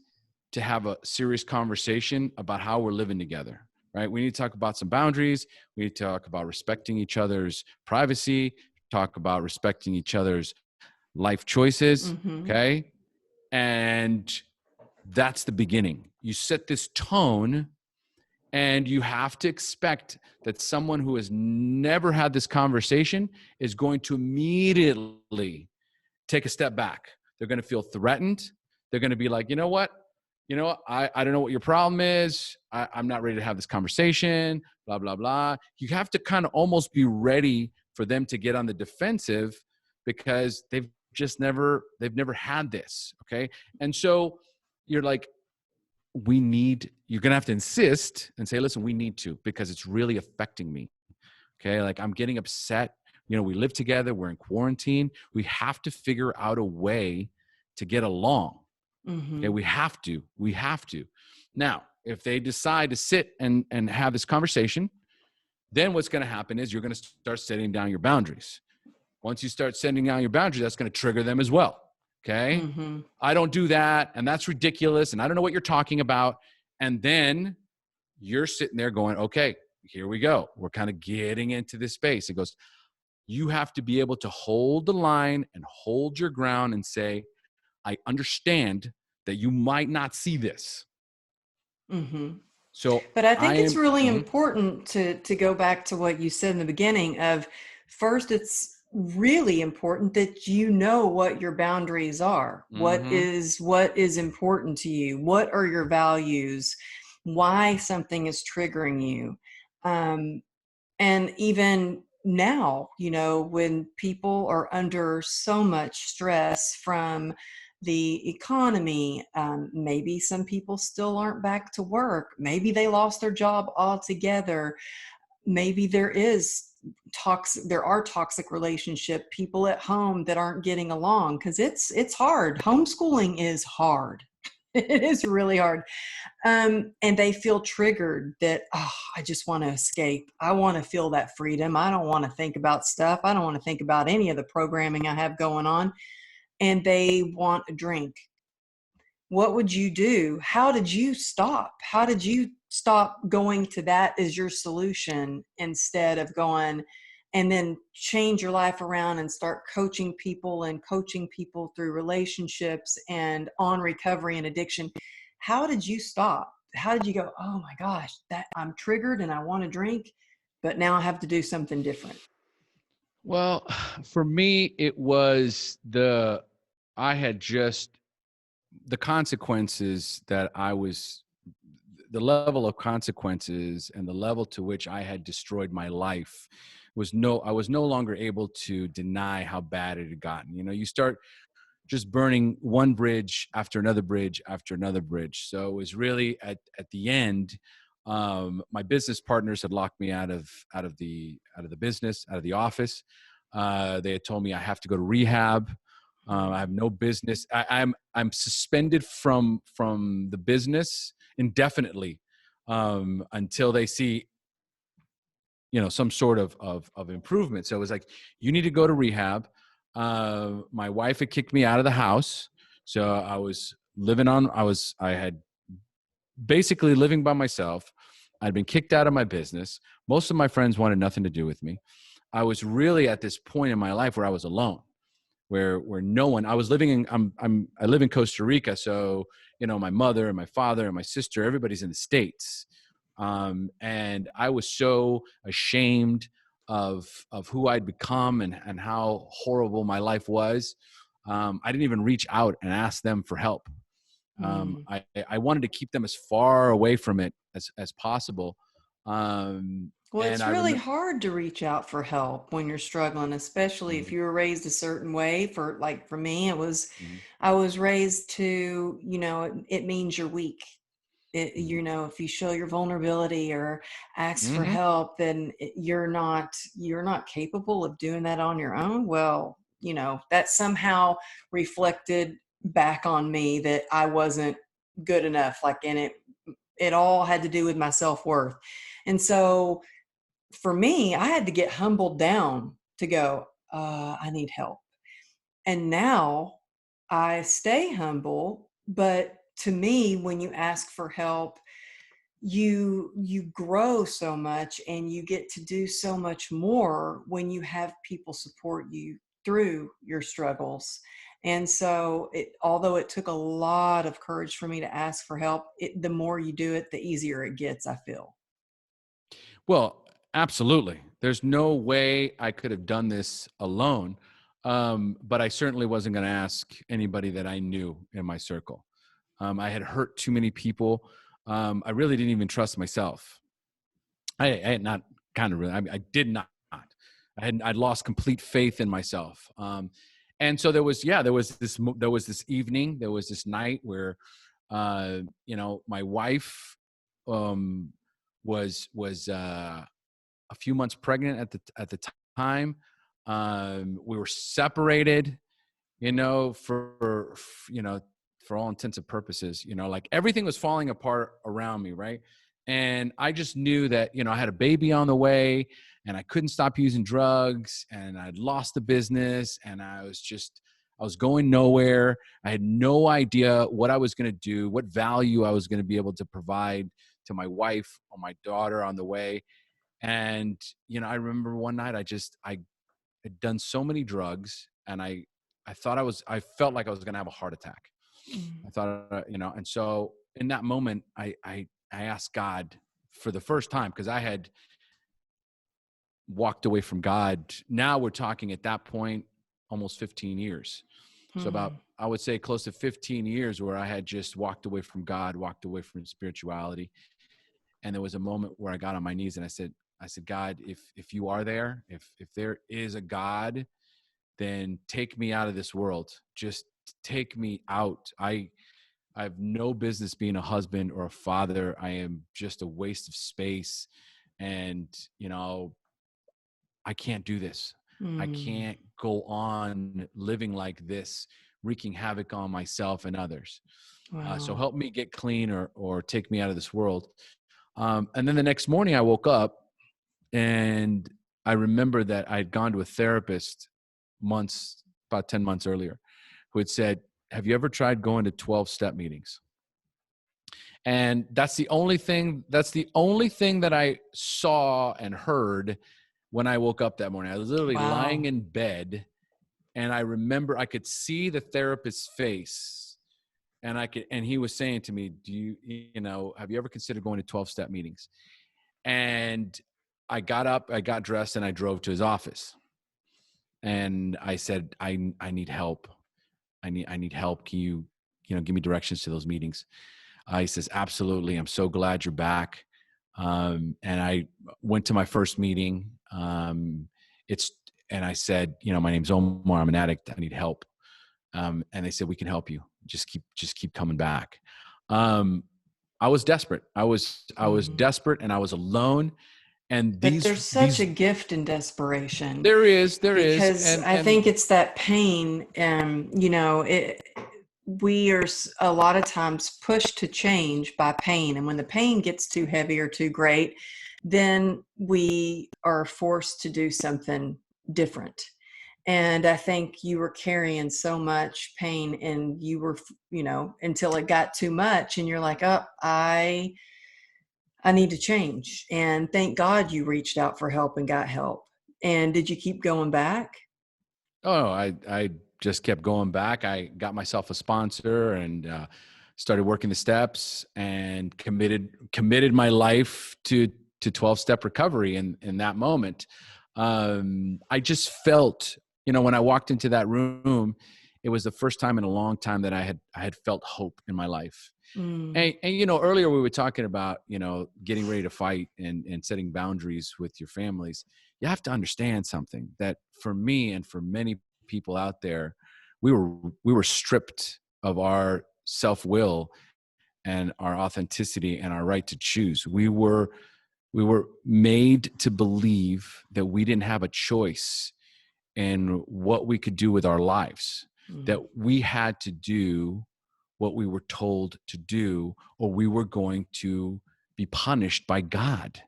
to have a serious conversation about how we're living together, right? We need to talk about some boundaries. We need to talk about respecting each other's privacy, talk about respecting each other's life choices. Mm-hmm. Okay. And that's the beginning. You set this tone, and you have to expect that someone who has never had this conversation is going to immediately take a step back. They're going to feel threatened. They're going to be like, you know what? I don't know what your problem is. I'm not ready to have this conversation, blah, blah, blah. You have to kind of almost be ready for them to get on the defensive because they've never had this. Okay. And so you're like, you're going to have to insist and say, listen, we need to, because it's really affecting me. Okay. Like, I'm getting upset. We live together. We're in quarantine. We have to figure out a way to get along. Okay. Mm-hmm. We have to. Now, if they decide to sit and have this conversation, then what's going to happen is you're going to start setting down your boundaries. Once you start setting down your boundaries, that's going to trigger them as well. Okay. Mm-hmm. I don't do that. And that's ridiculous. And I don't know what you're talking about. And then you're sitting there going, okay, here we go. We're kind of getting into this space. It goes, you have to be able to hold the line and hold your ground and say, I understand that you might not see this. Mm-hmm. So But I I think it's am, really mhm, important to go back to what you said in the beginning of, first, it's really important that you know what your boundaries are. mhm, What is important to you? What are your values? Why something is triggering you? Um, and even now, when people are under so much stress from the economy, maybe some people still aren't back to work. Maybe they lost their job altogether. Maybe there are toxic relationship, people at home that aren't getting along, because it's hard. Homeschooling is hard. It is really hard. And they feel triggered that, oh, I just want to escape. I want to feel that freedom. I don't want to think about stuff. I don't want to think about any of the programming I have going on. And they want a drink. What would you do? How did you stop? How did you stop going to that as your solution instead of going and then change your life around and start coaching people and coaching people through relationships and on recovery and addiction? How did you stop? How did you go, oh my gosh, that I'm triggered and I want to drink, but now I have to do something different? well, for me, it was I had just, the consequences that the level of consequences and the level to which I had destroyed my life I was no longer able to deny how bad it had gotten. You start just burning one bridge after another bridge after another bridge. So it was really at the end, my business partners had locked me out of the business, out of the office. They had told me I have to go to rehab. I have no business. I'm suspended from the business indefinitely, until they see some sort of improvement. So it was like, you need to go to rehab. My wife had kicked me out of the house, so I had basically living by myself. I'd been kicked out of my business. Most of my friends wanted nothing to do with me. I was really at this point in my life where I was alone, where no one. I was living in I live in Costa Rica, so my mother and my father and my sister, everybody's in the States. And I was so ashamed of who I'd become and how horrible my life was. I didn't even reach out and ask them for help. Mm. I wanted to keep them as far away from it as possible. Well, And it's I really remember, hard to reach out for help when you're struggling, especially if you were raised a certain way. For me, I was raised to, it means you're weak. You know, if you show your vulnerability or ask for Mm-hmm. help, then you're not capable of doing that on your own. Well, you know, that somehow reflected back on me that I wasn't good enough. Like, and it all had to do with my self-worth. And so for me, I had to get humbled down to go, I need help. And now I stay humble, but to me, when you ask for help, you grow so much and you get to do so much more when you have people support you through your struggles. And so although it took a lot of courage for me to ask for help, the more you do it, the easier it gets, I feel. Well, absolutely. There's no way I could have done this alone. But I certainly wasn't going to ask anybody that I knew in my circle. I had hurt too many people. I really didn't even trust myself. I had not kind of really, I did not. I'd lost complete faith in myself. And so there was this evening, there was this night where, my wife, um, was a few months pregnant at the time. We were separated, for all intents and purposes, like everything was falling apart around me, right? And I just knew that, I had a baby on the way and I couldn't stop using drugs and I'd lost the business and I was going nowhere. I had no idea what I was going to do, what value I was going to be able to provide to my wife or my daughter on the way. And, I remember one night I had done so many drugs and I felt like I was going to have a heart attack. I Mm. thought, and so in that moment, I asked God for the first time because I had walked away from God. Now we're talking at that point, almost 15 years. So about, Mm. I would say close to 15 years where I had just walked away from God, walked away from spirituality. And there was a moment where I got on my knees and I said, God, if you are there, if there is a God, then take me out of this world. Just take me out. I have no business being a husband or a father. I am just a waste of space. And, I can't do this. I Mm. can't go on living like this, wreaking havoc on myself and others. So Wow. help me get clean or take me out of this world. And then the next morning I woke up and I remember that I had gone to a therapist about 10 months earlier, who had said, have you ever tried going to 12-step meetings? And that's the only thing that I saw and heard when I woke up that morning. I was literally lying Wow. in bed and I remember I could see the therapist's face and he was saying to me, have you ever considered going to 12-step meetings? And I got up, I got dressed and I drove to his office. And I said, I need help. I need help. Can you, give me directions to those meetings? He says, absolutely. I'm so glad you're back. And I went to my first meeting. And I said, my name's Omar. I'm an addict. I need help. And they said, we can help you. Just keep coming back. I was desperate. I was Mm. desperate and I was alone. And But there's such a these, gift in desperation, there is. because I think it's that pain. We are a lot of times pushed to change by pain. And when the pain gets too heavy or too great, then we are forced to do something different. And I think you were carrying so much pain and you were, until it got too much and you're like, oh, I need to change. And thank God you reached out for help and got help. And did you keep going back? Oh, I just kept going back. I got myself a sponsor and started working the steps and committed my life to 12-step recovery. In that moment, I just felt, when I walked into that room, it was the first time in a long time that I had felt hope in my life. Mm. And earlier we were talking about, getting ready to fight and setting boundaries with your families. You have to understand something, that for me and for many people out there, we were stripped of our self-will and our authenticity and our right to choose. We were made to believe that we didn't have a choice in what we could do with our lives, that Mm. we had to do what we were told to do, or we were going to be punished by God.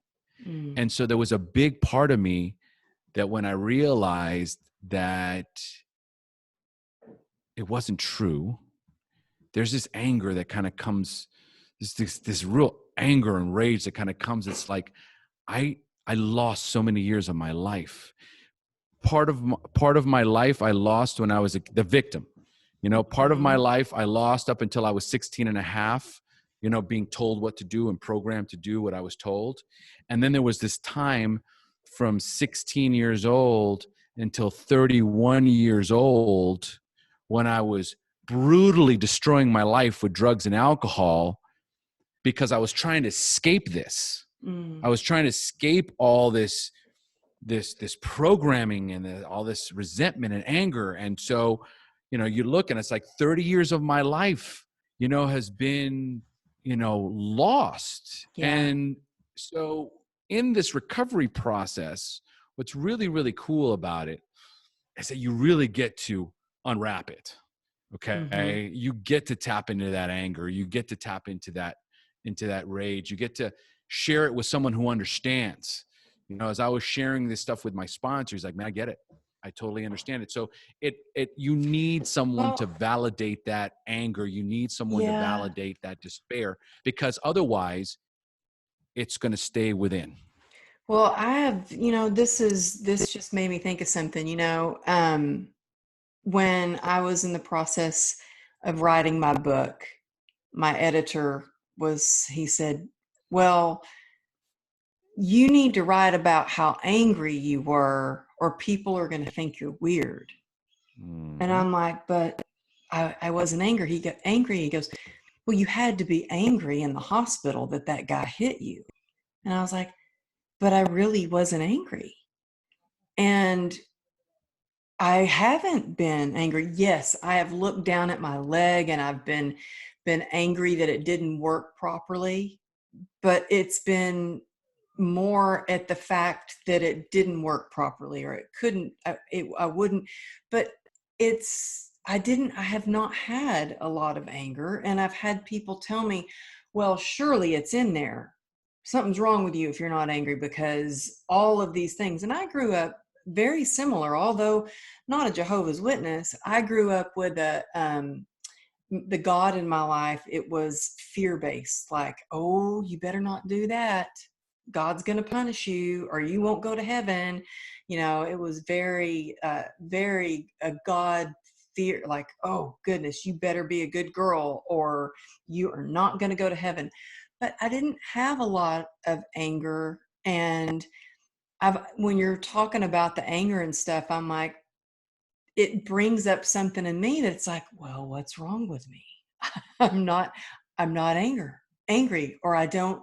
Mm. And so there was a big part of me that when I realized that it wasn't true, there's this anger that kind of comes, this real anger and rage that kind of comes. It's like I lost so many years of my life. Part of my life I lost when I was the victim. Part of my Mhm. life I lost up until I was 16 and a half, being told what to do and programmed to do what I was told. And then there was this time from 16 years old until 31 years old when I was brutally destroying my life with drugs and alcohol because I was trying to escape this. I Mm. was trying to escape all this programming and all this resentment and anger. And so, you look and it's like 30 years of my life, has been, lost. Yeah. And so in this recovery process, what's really, really cool about it is that you really get to unwrap it. Mhm. Okay. You get to tap into that anger. You get to tap into that rage. You get to share it with someone who understands. As I was sharing this stuff with my sponsors, like, man, I get it. I totally understand it. So you need someone to Well, validate that anger. You need someone to yeah. validate that despair, because otherwise it's going to stay within. Well, I have, this just made me think of something, when I was in the process of writing my book, my editor he said, "Well, you need to write about how angry you were, or people are going to think you're weird." And Hmm. I'm like, "But I wasn't angry." He got angry. He goes, "Well, you had to be angry in the hospital that guy hit you." And I was like, "But I really wasn't angry." And I haven't been angry. Yes, I have looked down at my leg and I've been angry that it didn't work properly, but it's been more at the fact that it didn't work properly, or it couldn't I wouldn't. But I have not had a lot of anger, and I've had people tell me, "Well, surely it's in there. Something's wrong with you if you're not angry, because all of these things." And I grew up very similar, although not a Jehovah's Witness. I grew up with the God in my life. It was fear based, like, "Oh, you better not do that. God's going to punish you, or you won't go to heaven." It was very a God fear, like, "Oh goodness, you better be a good girl, or you are not going to go to heaven." But I didn't have a lot of anger. And when you're talking about the anger and stuff, I'm like, it brings up something in me that's like, "Well, what's wrong with me?" I'm not I'm not angry, or I don't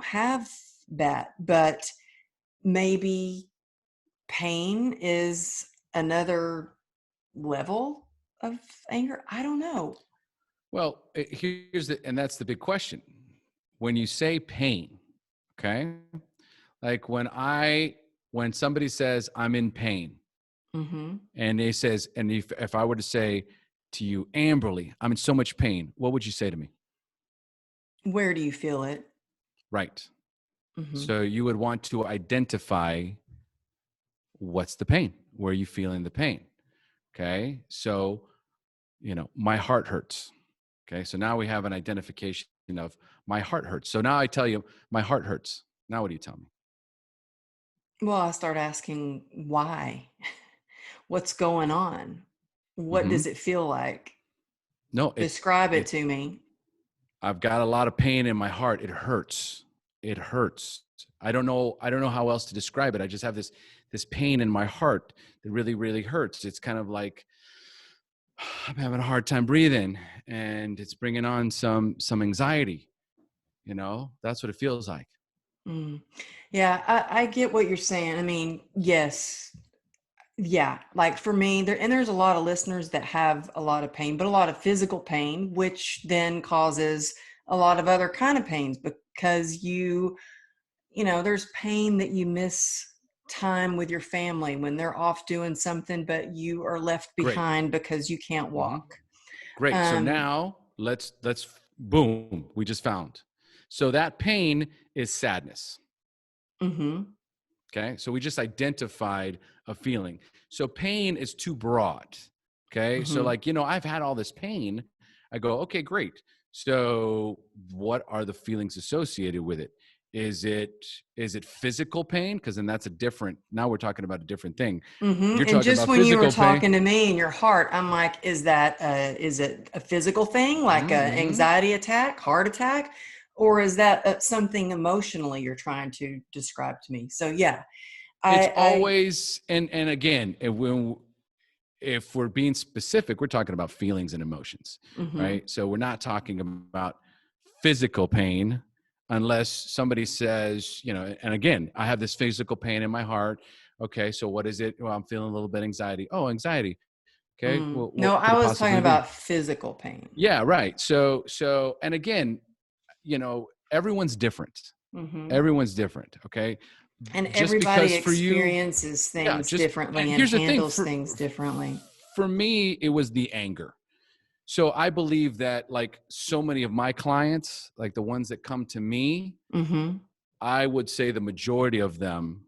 have that. But maybe pain is another level of anger. I don't know. Well, and that's the big question. When you say pain, okay, like when somebody says I'm in pain, Mhm. and they says, and if I were to say to you, Amberly, I'm in so much pain, what would you say to me? Where do you feel it? Right. Mhm. So you would want to identify what's the pain, where are you feeling the pain? Okay. So, my heart hurts. Okay. So now we have an identification of my heart hurts. So now I tell you, my heart hurts. Now what do you tell me? Well, I start asking why. What's going on? What Hmm. does it feel like? No, Describe it to me. I've got a lot of pain in my heart. It hurts. It hurts. I don't know how else to describe it. I just have this pain in my heart that really, really hurts. It's kind of like I'm having a hard time breathing, and it's bringing on some anxiety. That's what it feels like. Mm. Yeah, I get what you're saying. I mean, yes. Yeah, like for me, there's a lot of listeners that have a lot of pain, but a lot of physical pain, which then causes a lot of other kind of pains because there's pain that you miss time with your family when they're off doing something, but you are left Great. behind because you can't Hmm. walk. Great. So Um, now let's boom, we just found. So that pain is sadness. mhm, Okay. So we just identified a feeling. So pain is too broad. Okay. So, mhm, like, I've had all this pain. I go, okay, great. So what are the feelings associated with it? Is it physical pain? Because then that's now we're talking about a different thing. mhm. You're And talking just about when you were physical pain. talking to me in your heart, I'm like, is it a physical thing, like a Mm-hmm. anxiety attack, heart attack, or is that something emotionally you're trying to describe to me? So yeah, It's I always, and again, if we're being specific, we're talking about feelings and emotions, mhm, right? So we're not talking about physical pain unless somebody says, and again, I have this physical pain in my heart. Okay, so what is it? Well, I'm feeling a little bit anxiety. Oh, anxiety. Okay, well, No, what could I it was talking possibly be? about physical pain. Yeah, right. So, and again, everyone's different. Mhm. Everyone's different. Okay, And just everybody because for you, experiences yeah, things just and differently and here's the thing handles things differently. for me, it was the anger. So I believe that, like, so many of my clients, like the ones that come to me, Mhm. I would say the majority of them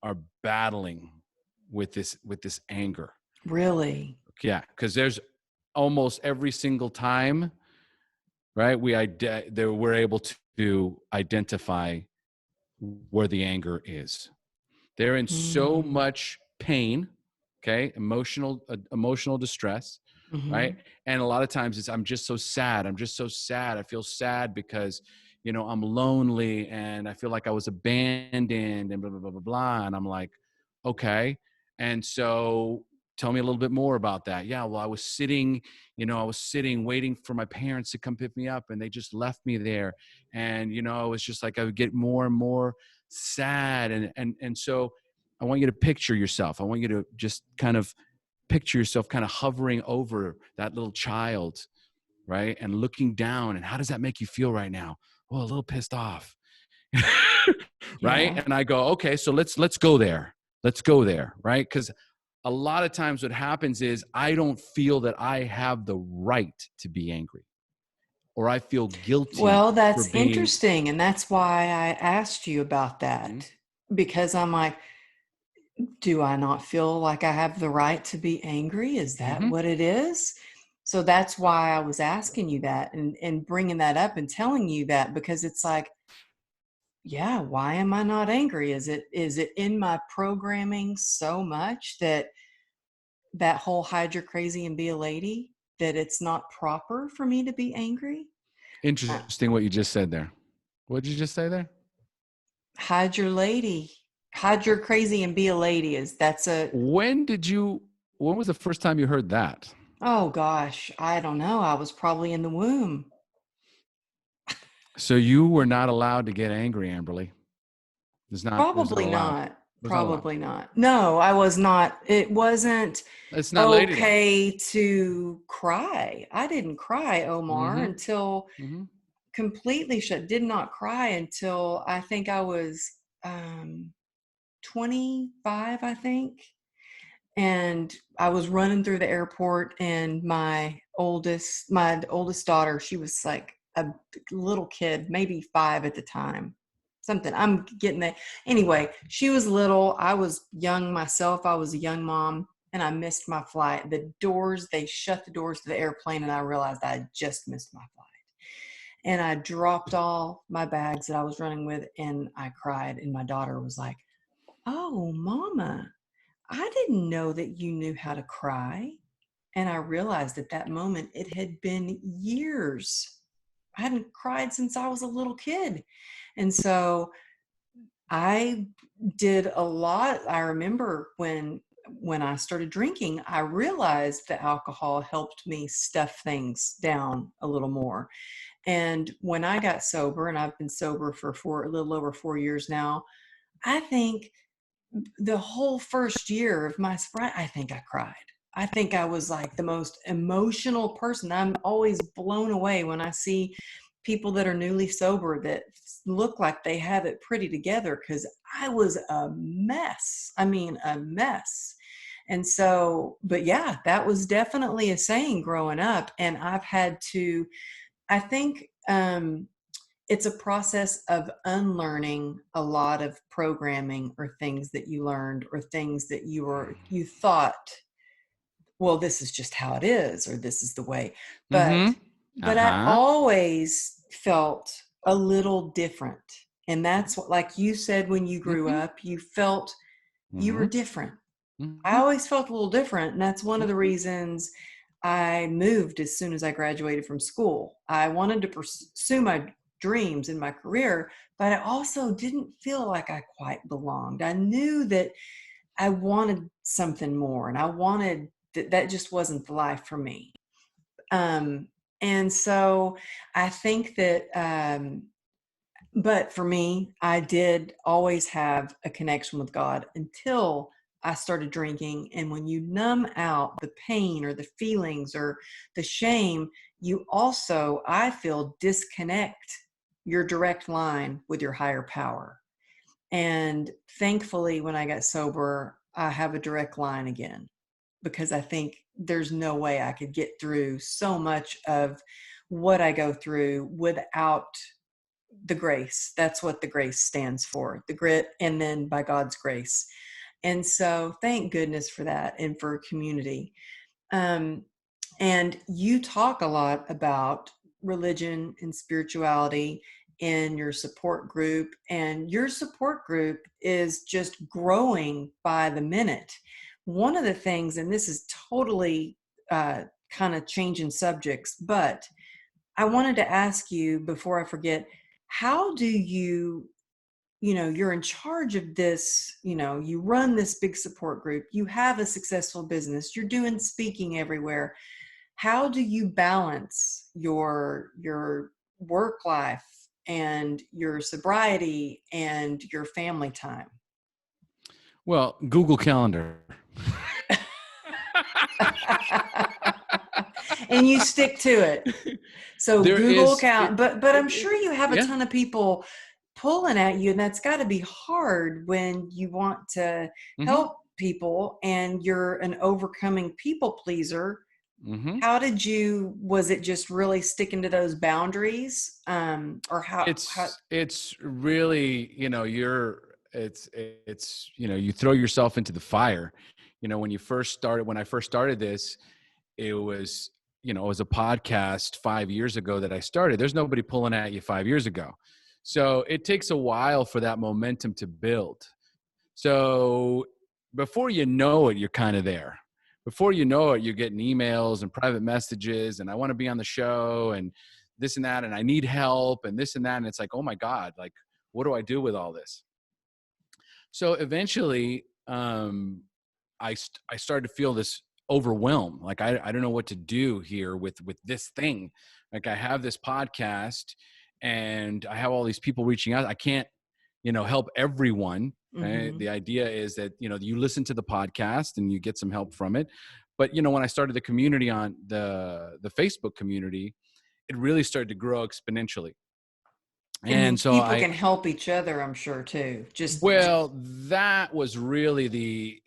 are battling with this anger. Really? Yeah, because there's almost every single time, right? We're able to identify where the anger is. They're in so Mm. much pain, okay, emotional distress, right? Mhm. And a lot of times it's, I'm just so sad. I'm just so sad. I feel sad because I'm lonely and I feel like I was abandoned and blah blah blah blah blah. And I'm like, okay. And so tell me a little bit more about that. Yeah, well, I was sitting waiting for my parents to come pick me up and they just left me there. And it was just like I would get more and more sad. And so I want you to picture yourself. I want you to just kind of picture yourself kind of hovering over that little child, right? And looking down. And how does that make you feel right now? Well, a little pissed off. Right? Yeah. And I go, okay, so let's go there. Let's go there, right? Because a lot of times what happens is I don't feel that I have the right to be angry, or I feel guilty Well, for that's being. interesting, and that's why I asked you about Mhm, that, because I'm like, do I not feel like I have the right to be angry? Is that mhm. what it is? So that's why I was asking you that and bringing that up and telling you that, because it's like, yeah, why am I not angry? Is it in my programming so much that whole hide your crazy and be a lady, that it's not proper for me to be angry? Uh, Interesting what you just said there. What did you just say there? hide your lady, hide your crazy and be a lady, is that's a When was the first time you heard that? oh gosh, I don't know. I was probably in the womb. So you were not allowed to get angry, Amberly. There's not Probably allowed. not. There's not allowed. Probably not. No, I was not. It wasn't It's not ladylike. okay to cry. I didn't cry, Omar, Mm-hmm. until Mm-hmm. completely shut. Did not cry until I think I was um 25, I think. And I was running through the airport, and my oldest daughter, she was like a little kid, maybe 5 at the time. Something. I'm getting that. Anyway, she was little. I was young myself. I was a young mom, and I missed my flight. They shut the doors to the airplane, and I realized I had just missed my flight. And I dropped all my bags that I was running with, and I cried. And my daughter was like, "Oh, mama, I didn't know that you knew how to cry." And I realized at that moment it had been years. I hadn't cried since I was a little kid. And so I did a lot. I remember when I started drinking, I realized that alcohol helped me stuff things down a little more. And when I got sober, and I've been sober for a little over 4 years now, I think the whole first year of my sobriety, I think I cried. I think I was like the most emotional person. I'm always blown away when I see people that are newly sober that look like they have it pretty together, because I was a mess. I mean, a mess. And so, but yeah, that was definitely a saying growing up. And I've had to, I think, it's a process of unlearning a lot of programming or things that you learned or things that you thought, well, this is just how it is, or this is the way. But Mm-hmm. I Uh-huh. always felt a little different. And that's what, like you said, when you grew Mm-hmm. up, you felt you were Mm-hmm. different. I Mm-hmm. always felt a little different. And that's one of the Mm-hmm. reasons I moved as soon as I graduated from school. I wanted to pursue my dreams in my career, but I also didn't feel like I quite belonged. I knew that I wanted something more, and I wanted that just wasn't the life for me. Um, and so I think that, but for me, I did always have a connection with God until I started drinking. And when you numb out the pain or the feelings or the shame, you also, I feel, disconnect your direct line with your higher power. And thankfully, when I got sober, I have a direct line again, because I think there's no way I could get through so much of what I go through without the grace. That's what the grace stands for, the grit, and then by God's grace. And so thank goodness for that and for community. Um, and you talk a lot about religion and spirituality in your support group, and your support group is just growing by the minute. One of the things, and this is totally kind of changing subjects, but I wanted to ask you before I forget, how do you, you're in charge of this, you run this big support group, you have a successful business, you're doing speaking everywhere. How do you balance your work life and your sobriety and your family time? Well, Google Calendar. And you stick to it. So There Google is account, but I'm sure you have a yeah. ton of people pulling at you, and that's got to be hard when you want to Mm-hmm. help people and you're an overcoming people pleaser. Mm-hmm. How did you, was it just really sticking to those boundaries? Or how, It's really, it's you throw yourself into the fire. When I first started this, it was, it was a podcast 5 years ago that I started. There's nobody pulling at you 5 years ago. So it takes a while for that momentum to build. So before you know it, you're kind of there. Before you know it, you're getting emails and private messages, and I want to be on the show and this and that, and I need help and this and that. And it's like, oh my God, like, what do I do with all this? So eventually, I started to feel this overwhelm. Like, I don't know what to do here with this thing. Like, I have this podcast and I have all these people reaching out. I can't, help everyone. Right? mm-hmm, The idea is that, you listen to the podcast and you get some help from it. But, when I started the community on the Facebook community, it really started to grow exponentially. And and so people can help each other, I'm sure too. well, that was really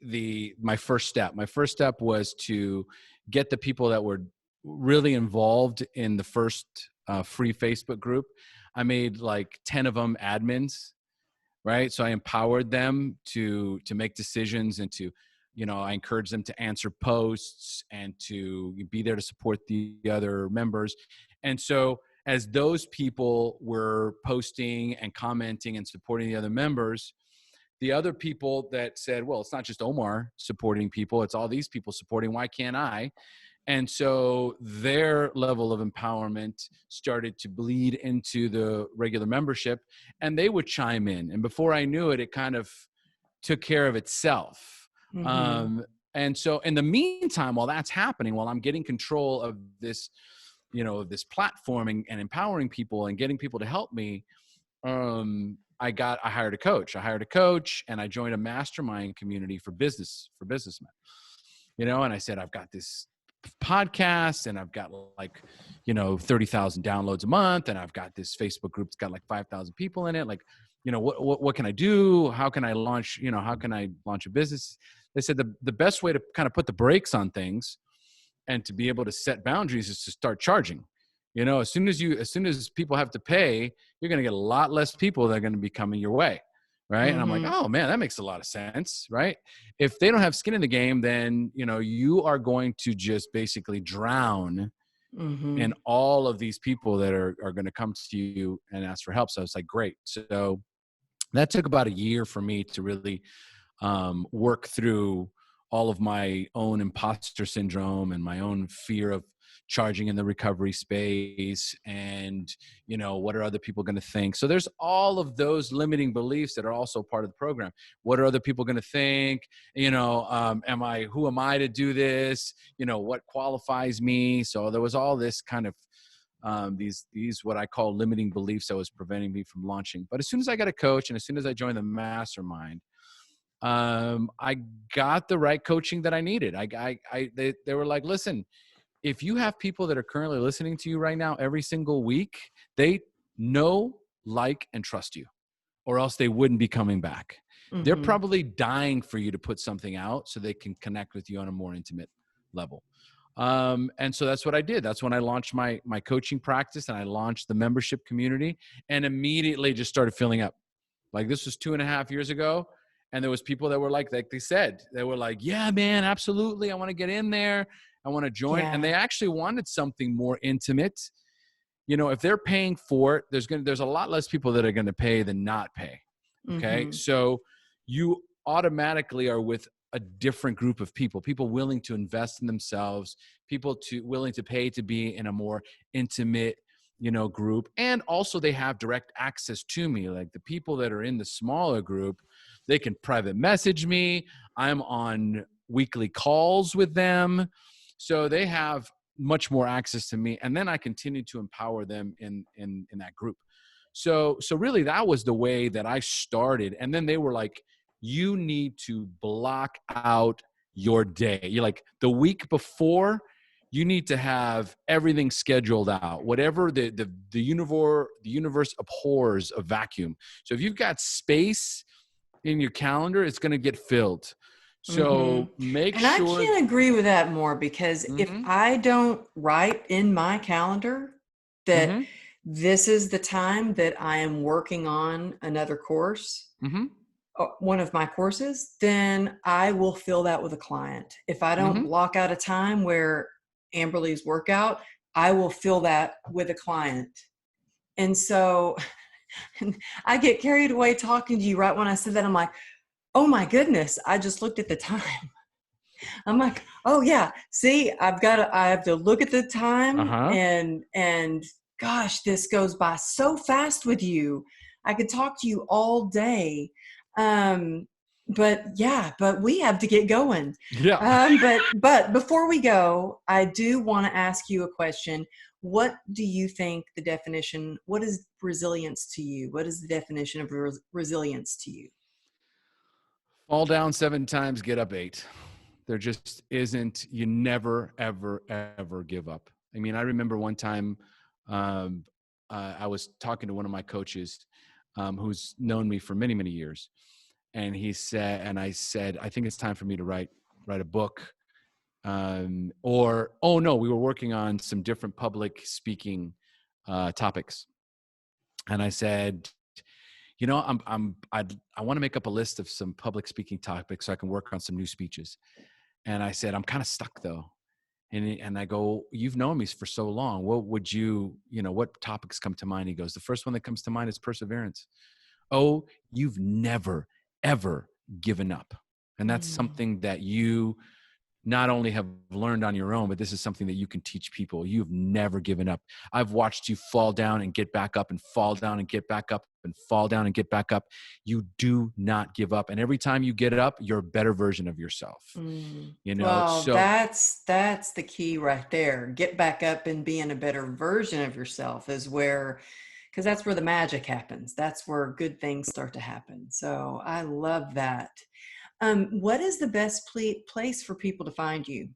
my first step. My first step was to get the people that were really involved in the first free Facebook group. I made like 10 of them admins, right? So I empowered them to make decisions and to, I encouraged them to answer posts and to be there to support the other members. And so as those people were posting and commenting and supporting the other members, the other people that said, well, it's not just Omar supporting people, it's all these people supporting, why can't I? And so their level of empowerment started to bleed into the regular membership, and they would chime in. And before I knew it, it kind of took care of itself. mm-hmm. And so in the meantime, while that's happening, while I'm getting control of this, this platforming and empowering people and getting people to help me, I hired a coach. I hired a coach and I joined a mastermind community for businessmen. And I said, I've got this podcasts, and I've got like, 30,000 downloads a month, and I've got this Facebook group that's got like 5,000 people in it. Like, what can I do? How can I launch, how can I launch a business? They said the best way to kind of put the brakes on things and to be able to set boundaries is to start charging. As soon as people have to pay, you're going to get a lot less people that are going to be coming your way. Right. And I'm like, Mm-hmm. oh man, that makes a lot of sense. Right. If they don't have skin in the game, then, you are going to just basically drown Mm-hmm. in all of these people that are going to come to you and ask for help. So it's like, great. So that took about a year for me to really work through all of my own imposter syndrome and my own fear of charging in the recovery space, and what are other people going to think. So there's all of those limiting beliefs that are also part of the program. What are other people going to think? Who am I to do this? What qualifies me? So there was all this kind of these what I call limiting beliefs that was preventing me from launching. But as soon as I got a coach, and as soon as I joined the mastermind, I got the right coaching that I needed. They were like, listen, if you have people that are currently listening to you right now every single week, they know, like, and trust you, or else they wouldn't be coming back. They're Mm-hmm. probably dying for you to put something out so they can connect with you on a more intimate level. And so that's what I did. That's when I launched my coaching practice, and I launched the membership community, and immediately just started filling up. Like, this was 2.5 years ago. And there was people that were like they said, they were like, yeah, man, absolutely. I want to get in there. I want to join. And Yeah. they actually wanted something more intimate. If they're paying for it, there's a lot less people that are going to pay than not pay. Okay. Mm-hmm. So you automatically are with a different group of people willing to invest in themselves, willing to pay to be in a more intimate, group. And also they have direct access to me. Like, the people that are in the smaller group, they can private message me. I'm on weekly calls with them. So they have much more access to me. And then I continue to empower them in that group. So really that was the way that I started. And then they were like, you need to block out your day. You're like, the week before, you need to have everything scheduled out. Whatever the universe abhors a vacuum. So if you've got space in your calendar, it's going to get filled. Mm-hmm. So make And I sure. can't agree with that more, because if Mm-hmm, I don't write in my calendar that mm-hmm, this is the time that I am working on another course, mm-hmm, one of my courses, then I will fill that with a client. If I don't mm-hmm. block out a time where Amberly's workout, I will fill that with a client. And so I get carried away talking to you right when I said that. I'm like, oh my goodness, I just looked at the time. I'm like, oh yeah, see, I have to look at the time, Uh-huh. and gosh, this goes by so fast with you. I could talk to you all day. Um, but we have to get going. Yeah. But before we go, I do want to ask you a question. What do you think what is resilience to you? What is the definition of resilience to you? Fall down 7 times, get up 8. There just isn't, you never, ever, ever give up. I mean, I remember one time um, I was talking to one of my coaches who's known me for many, many years. And I said, I think it's time for me to write a book. Oh no, we were working on some different public speaking topics. And I said, I want to make up a list of some public speaking topics so I can work on some new speeches. And I said, I'm kind of stuck though. And I go, you've known me for so long. What would what topics come to mind? He goes, the first one that comes to mind is perseverance. Oh, you've never, ever given up. And that's Mm. something that you not only have learned on your own, but this is something that you can teach people. You've never given up. I've watched you fall down and get back up and fall down and get back up and fall down and get back up. You do not give up. And every time you get up, you're a better version of yourself. Mm. Well, So that's the key right there. Get back up and be in a better version of yourself is where, because that's where the magic happens. That's where good things start to happen. So I love that. What is the best place for people to find you?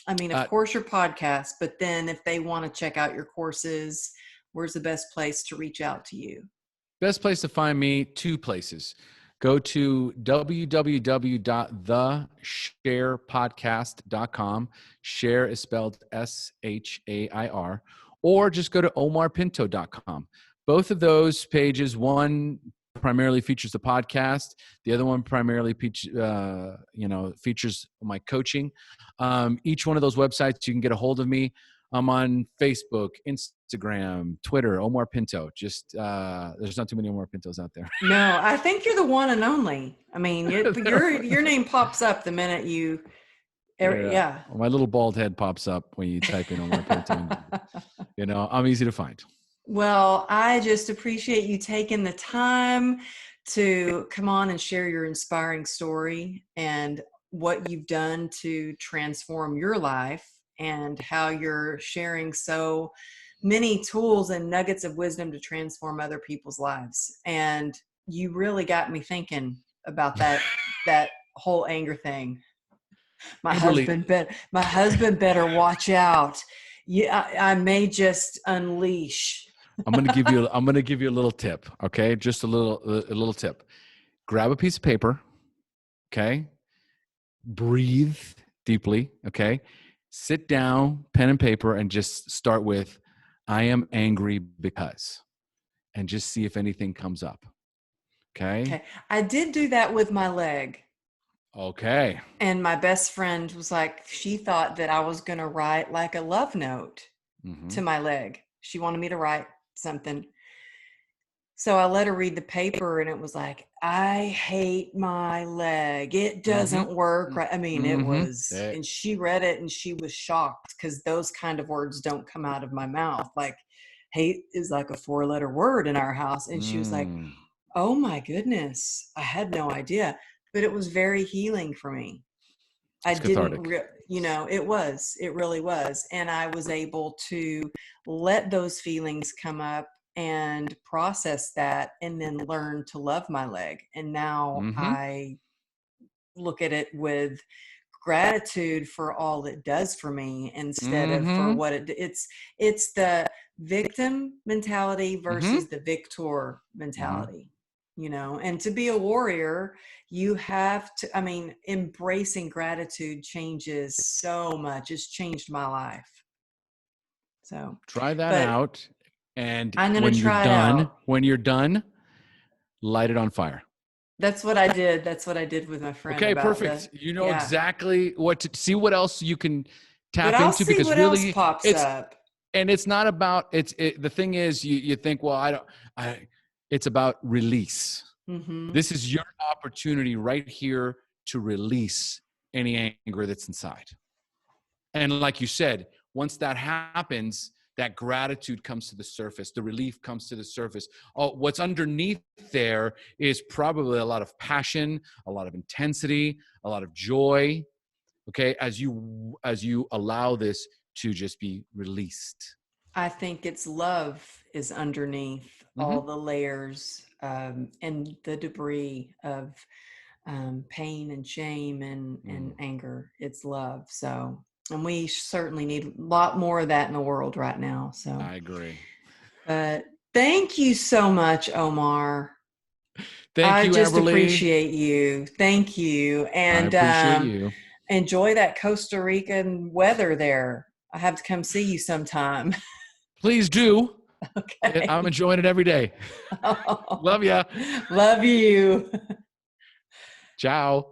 I mean, of course your podcast, but then if they want to check out your courses, where's the best place to reach out to you? Best place to find me, two places. Go to www.thesharepodcast.com. Share is spelled SHAIR, or just go to omarpinto.com. Both of those pages, one primarily features the podcast. The other one primarily features my coaching. Each one of those websites, you can get a hold of me. I'm on Facebook, Instagram, Twitter, Omar Pinto. Just there's not too many Omar Pintos out there. No, I think you're the one and only. I mean, your name pops up the minute you. Yeah. Well, my little bald head pops up when you type in Omar Pinto. I'm easy to find. Well, I just appreciate you taking the time to come on and share your inspiring story and what you've done to transform your life, and how you're sharing so many tools and nuggets of wisdom to transform other people's lives. And you really got me thinking about that whole anger thing. My husband better watch out. Yeah, I may just unleash. I'm gonna give you a little tip, okay? Just a little tip. Grab a piece of paper, okay? Breathe deeply, okay? Sit down, pen and paper, and just start with, I am angry because, and just see if anything comes up. Okay. I did do that with my leg. Okay. And my best friend was like, she thought that I was going to write like a love note to my leg. She wanted me to write something. So I let her read the paper, and it was like, I hate my leg. It doesn't work right. I mean, it was, and she read it and she was shocked, because those kind of words don't come out of my mouth. Like, hate is like a 4-letter word in our house. And she was like, oh my goodness, I had no idea. But it was very healing for me. It's cathartic. It really was. And I was able to let those feelings come up and process that, and then learn to love my leg. And now I look at it with gratitude for all it does for me, instead of for what it's the victim mentality versus the victor mentality. And to be a warrior, you have to, embracing gratitude changes so much. It's changed my life. So try that out. And when you're done, light it on fire. That's what I did. That's what I did with my friend. Okay, perfect. Exactly what to see, what else you can tap into, because what really else pops up. And it's not about the thing is you think, well, it's about release. This is your opportunity right here to release any anger that's inside. And like you said, once that happens, that gratitude comes to the surface. The relief comes to the surface. What's underneath there is probably a lot of passion, a lot of intensity, a lot of joy. Okay, as you allow this to just be released. I think it's love is underneath all the layers and the debris of pain and shame and anger. It's love. So. And we certainly need a lot more of that in the world right now. So I agree. But thank you so much, Omar. I just Amberly. Appreciate you. Thank you. And I appreciate you. Enjoy that Costa Rican weather there. I have to come see you sometime. Please do. Okay. I'm enjoying it every day. Love ya. Love you. Ciao.